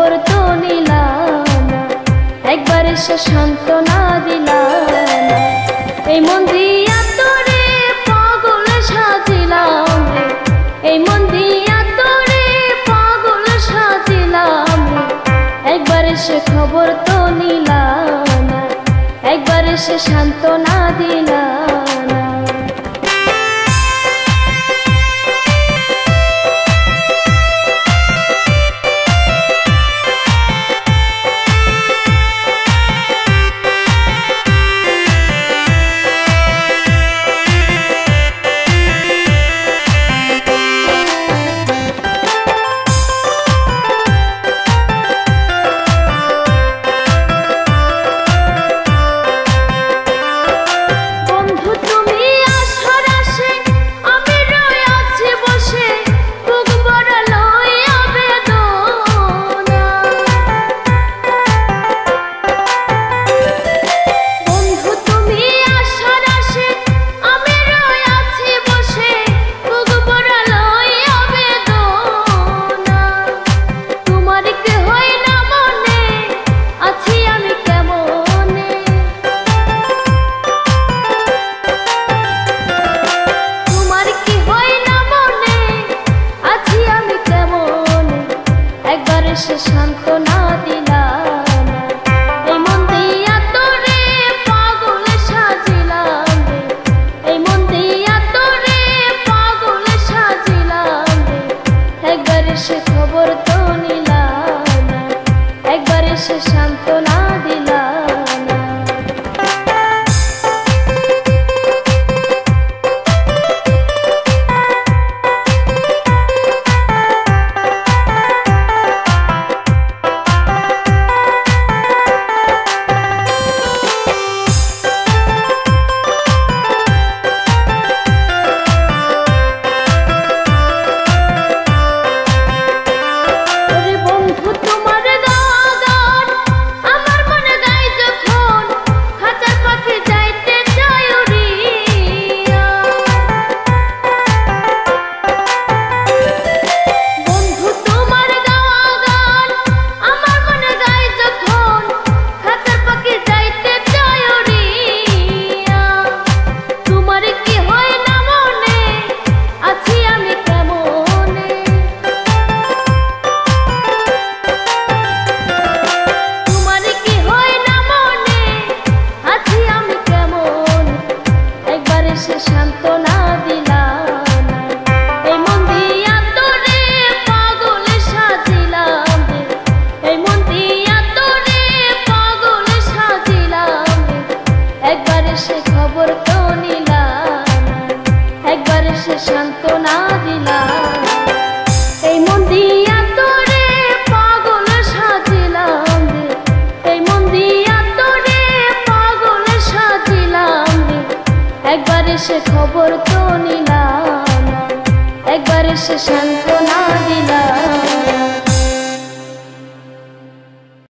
খবর তো নিলাম না, একবার এসে সান্ত্বনা দিলাম না। এই মন দিয়া তোরে পাগল সাজিলাম রে, এই মন দিয়া তোরে পাগল সাজিলাম রে, একবার এসে খবর তো নিলাম না, একবার এসে সান্ত্বনা দিলাম না। সান্ত্বনা দিলাম না, এই মন দিয়া তোরে পাগল সাজিলাম রে, এই মন দিয়া তোরে পাগল সাজিলাম রে, একবার এসে খবর তো নিলাম না, একবার এসে সান্ত্বনা দিলাম না। সান্ত্বনা দিলাম না, এই মন দিয়া তোরে পাগল সাজিলাম রে, এই মন দিয়া তোরে পাগল সাজিলাম রে, একবার এসে খবর তো নিলাম না, একবার এসে সান্ত্বনা দিলাম। এই মন দিয়া তোরে পাগল সাজিলাম রে, এই মন দিয়া তোরে পাগল সাজিলাম রে, একবার এসে খবর তো নিলাম না, একবার এসে শান্ত